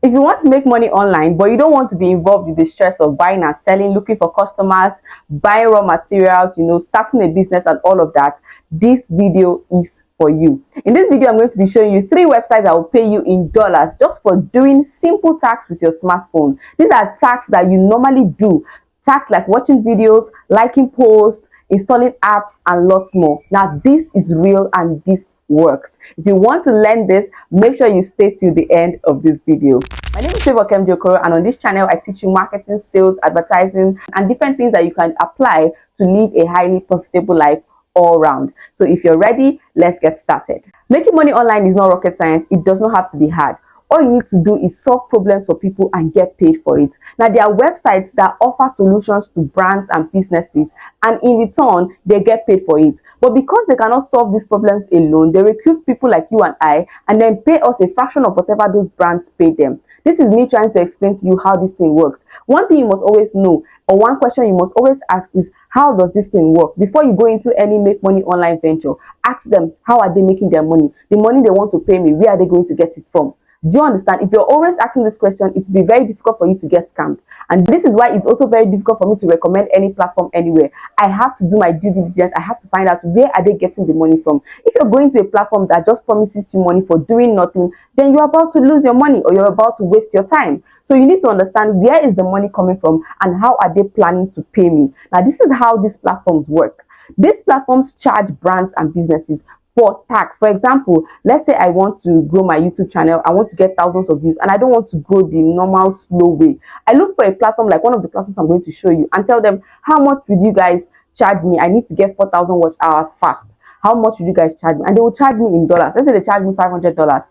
If you want to make money online, but you don't want to be involved with the stress of buying and selling, looking for customers, buying raw materials, starting a business and all of that, this video is for you. In this video, I'm going to be showing you 3 websites that will pay you in dollars just for doing simple tasks with your smartphone. These are tasks that you normally do. Tasks like watching videos, liking posts, installing apps, and lots more. Now, this is real and this works. If you want to learn this, make sure you stay till the end of this video. My name is Favour Okoro, and on this channel, I teach you marketing, sales, advertising, and different things that you can apply to live a highly profitable life all round. So if you're ready, let's get started. Making money online is not rocket science. It does not have to be hard. All you need to do is solve problems for people and get paid for it. Now, there are websites that offer solutions to brands and businesses, and in return, they get paid for it. But because they cannot solve these problems alone, they recruit people like you and I, and then pay us a fraction of whatever those brands pay them. This is me trying to explain to you how this thing works. One thing you must always know, or one question you must always ask is, how does this thing work? Before you go into any make money online venture, ask them, how are they making their money? The money they want to pay me, where are they going to get it from? Do you understand? If you're always asking this question, it will be very difficult for you to get scammed. And this is why it's also very difficult for me to recommend any platform anywhere. I have to do my due diligence. I have to find out where are they getting the money from. If you're going to a platform that just promises you money for doing nothing, then you're about to lose your money or you're about to waste your time. So you need to understand, where is the money coming from and how are they planning to pay me? Now, this is how these platforms work. These platforms charge brands and businesses for tax. For example, let's say I want to grow my YouTube channel, I want to get thousands of views, and I don't want to grow the normal slow way. I look for a platform like one of the platforms I'm going to show you and tell them, how much would you guys charge me? I need to get 4,000 watch hours fast. How much would you guys charge me? And they will charge me in dollars. Let's say they charge me $500.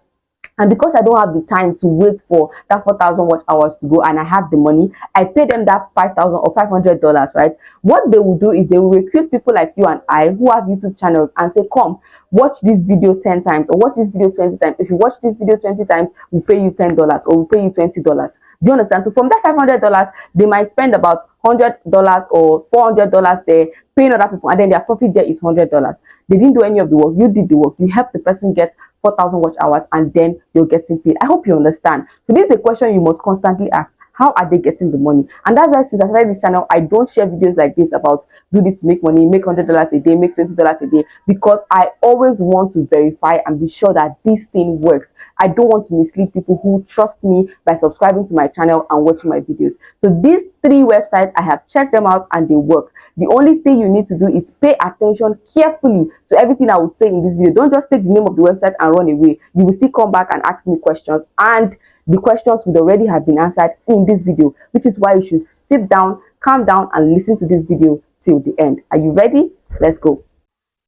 And because I don't have the time to wait for that 4,000 watch hours to go and I have the money, I pay them that $5,000 or $500, right? What they will do is they will recruit people like you and I who have YouTube channels and say, come, watch this video 10 times or watch this video 20 times. If you watch this video 20 times, we'll pay you $10 or we'll pay you $20. Do you understand? So from that $500, they might spend about $100 or $400 there paying other people, and then their profit there is $100. They didn't do any of the work. You did the work. You helped the person get 4,000 watch hours, and then you're getting paid. I hope you understand. So this is a question you must constantly ask. How are they getting the money? And that's why since I started this channel, I don't share videos like this about do this to make money, make $100 a day, make $20 a day, because I always want to verify and be sure that this thing works. I don't want to mislead people who trust me by subscribing to my channel and watching my videos. So these 3 websites, I have checked them out and they work. The only thing you need to do is pay attention carefully to everything I would say in this video. Don't just take the name of the website and run away. You will still come back and ask me questions, and the questions would already have been answered in this video, which is why you should sit down, calm down, and listen to this video till the end. Are you ready? Let's go.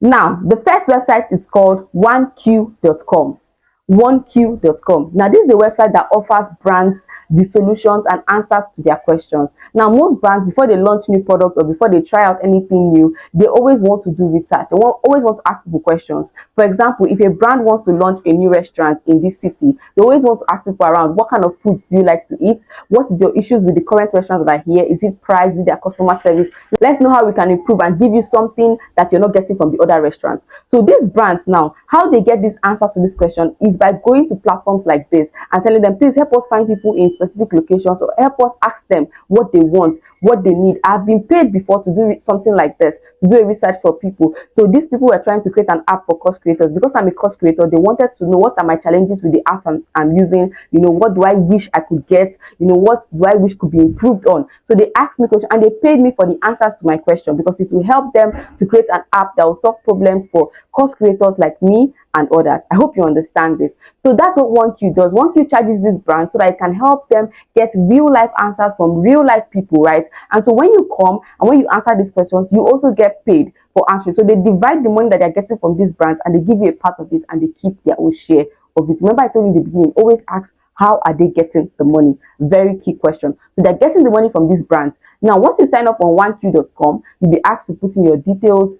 Now, the first website is called OneQ.com. OneQ.com. Now, this is a website that offers brands the solutions and answers to their questions. Now, most brands, before they launch new products or before they try out anything new, they always want to do research. They always want to ask people questions. For example, if a brand wants to launch a new restaurant in this city, they always want to ask people around, what kind of foods do you like to eat? What is your issues with the current restaurants that are here? Is it price? Is it their customer service? Let's know how we can improve and give you something that you're not getting from the other restaurants. So these brands now, how they get these answers to this question is by going to platforms like this and telling them, please help us find people in specific locations, or help us ask them what they want, what they need. I've been paid before to do something like this, to do a research for people. So these people were trying to create an app for course creators. Because I'm a course creator, they wanted to know, what are my challenges with the app I'm using? What do I wish I could get? What do I wish could be improved on? So they asked me questions and they paid me for the answers to my question, because it will help them to create an app that will solve problems for course creators like me and others. I hope you understand this. So that's what OneQ does. OneQ charges this brand so that it can help them get real life answers from real life people, right? And so when you come and when you answer these questions, you also get paid for answering. So they divide the money that they're getting from these brands and they give you a part of it and they keep their own share of it. Remember, I told you in the beginning, always ask, how are they getting the money? Very key question. So they're getting the money from these brands. Now, once you sign up on OneQ.com, you'll be asked to put in your details,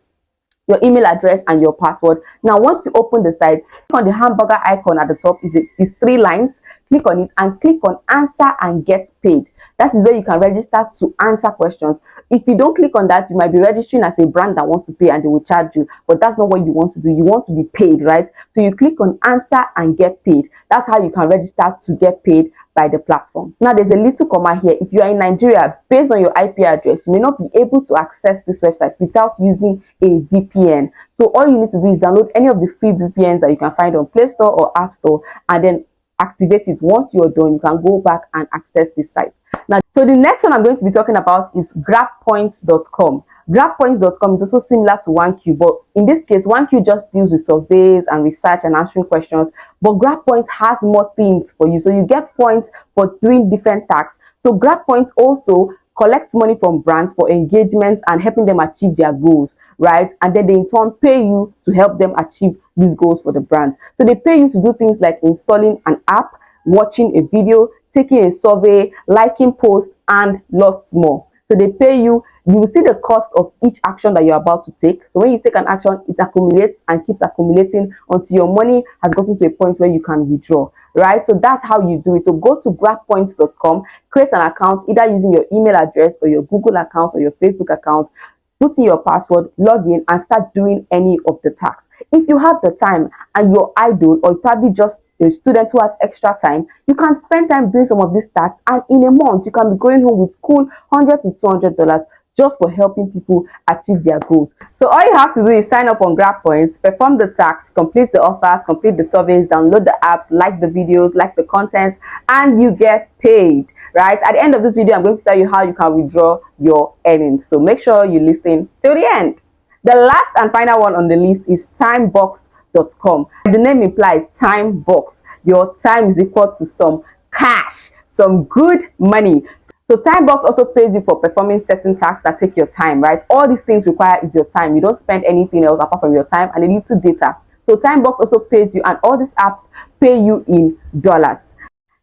your email address, and your password. Now, once you open the site, click on the hamburger icon at the top. Is 3 lines. Click on it and click on answer and get paid. That is where you can register to answer questions. If you don't click on that, you might be registering as a brand that wants to pay and they will charge you, but that's not what you want to do. You want to be paid, right? So you click on answer and get paid. That's how you can register to get paid by the platform. Now there's a little comma here. If you are in Nigeria, based on your IP address, you may not be able to access this website without using a VPN. So all you need to do is download any of the free VPNs that you can find on Play Store or App Store, and then activate it. Once you're done, you can go back and access this site. Now, so the next one I'm going to be talking about is GrabPoints.com. GrabPoints.com is also similar to OneQ, but in this case, OneQ just deals with surveys and research and answering questions, but GrabPoints has more things for you. So you get points for doing different tasks. So GrabPoints also collects money from brands for engagement and helping them achieve their goals, right? And then they in turn pay you to help them achieve these goals for the brands. So they pay you to do things like installing an app, watching a video, taking a survey, liking posts, and lots more. So they pay you. You will see the cost of each action that you're about to take. So when you take an action, it accumulates and keeps accumulating until your money has gotten to a point where you can withdraw, right? So that's how you do it. So go to GrabPoints.com, create an account, either using your email address or your Google account or your Facebook account, put in your password, log in, and start doing any of the tasks. If you have the time and you're idle, or probably just a student who has extra time, you can spend time doing some of these tasks, and in a month you can be going home with cool $100 to $200 just for helping people achieve their goals. So all you have to do is sign up on GrabPoints, perform the tasks, complete the offers, complete the surveys, download the apps, like the videos, like the content, and you get paid, right? At the end of this video, I'm going to tell you how you can withdraw your earnings. So make sure you listen till the end. The last and final one on the list is Timebox.com. The name implies time box. Your time is equal to some cash, some good money. So Timebox also pays you for performing certain tasks that take your time, right? All these things require is your time. You don't spend anything else apart from your time and a little data. So Timebox also pays you, and all these apps pay you in dollars.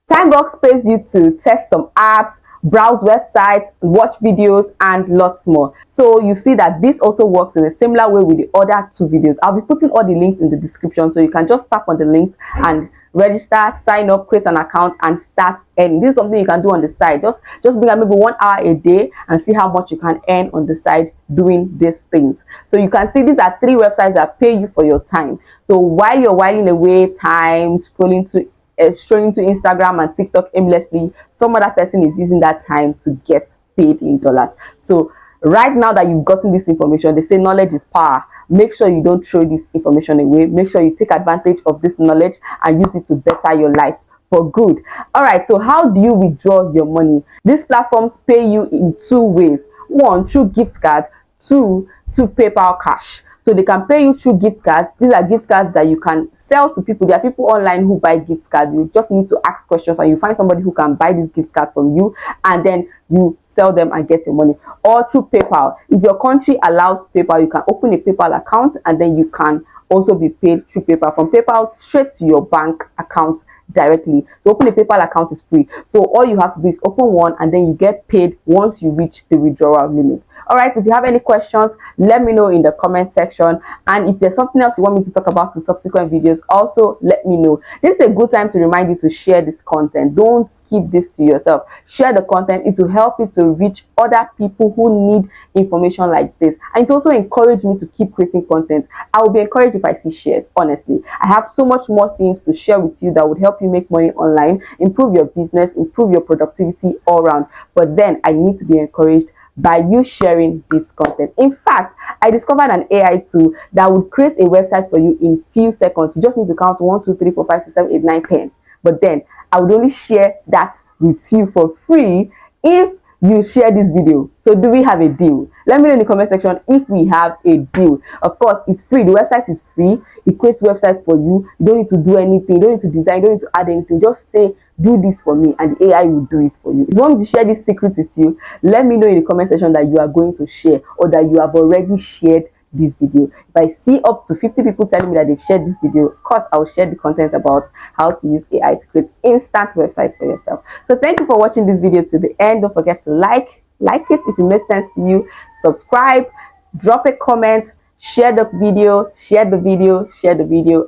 Timebox pays you to test some apps, browse websites, watch videos, and lots more. So you see that this also works in a similar way with the other two videos. I'll be putting all the links in the description, so you can just tap on the links and register, sign up, create an account, and start earning. This is something you can do on the side. Just bring maybe 1 hour a day and see how much you can earn on the side doing these things. So you can see these are 3 websites that pay you for your time. So while you're whiling away time scrolling to Instagram and TikTok aimlessly, some other person is using that time to get paid in dollars. So right now that you've gotten this information, they say knowledge is power. Make sure you don't throw this information away. Make sure you take advantage of this knowledge and use it to better your life for good. All right, so how do you withdraw your money? These platforms pay you in 2 ways. 1, through gift card. 2, through PayPal cash. So they can pay you through gift cards. These are gift cards that you can sell to people. There are people online who buy gift cards. You just need to ask questions and you find somebody who can buy this gift card from you, and then you sell them and get your money. Or through PayPal. If your country allows PayPal, you can open a PayPal account and then you can also be paid through PayPal. From PayPal straight to your bank account directly. So open a PayPal account is free. So all you have to do is open one and then you get paid once you reach the withdrawal limit. All right, if you have any questions, let me know in the comment section. And if there's something else you want me to talk about in subsequent videos, also let me know. This is a good time to remind you to share this content. Don't keep this to yourself. Share the content. It will help you to reach other people who need information like this. And it also encourage me to keep creating content. I will be encouraged if I see shares, honestly. I have so much more things to share with you that would help you make money online, improve your business, improve your productivity all around. But then I need to be encouraged by you sharing this content. In fact, I discovered an AI tool that would create a website for you in few seconds. You just need to count 1, 2, 3, 4, 5, 6, 7, 8, 9, 10. But then I would only share that with you for free if you share this video. So do we have a deal? Let me know in the comment section if we have a deal. Of course, it's free. The website is free. It creates website for you. You don't need to do anything. You don't need to design. You don't need to add anything. Just say, do this for me, and the AI will do it for you. If you want me to share this secret with you, let me know in the comment section that you are going to share, or that you have already shared this video. If I see up to 50 people telling me that they've shared this video, of course I'll share the content about how to use AI to create instant websites for yourself. So thank you for watching this video to the end. Don't forget to like it if it made sense to you, subscribe, drop a comment, share the video,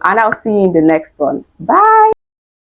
and I'll see you in the next one. Bye.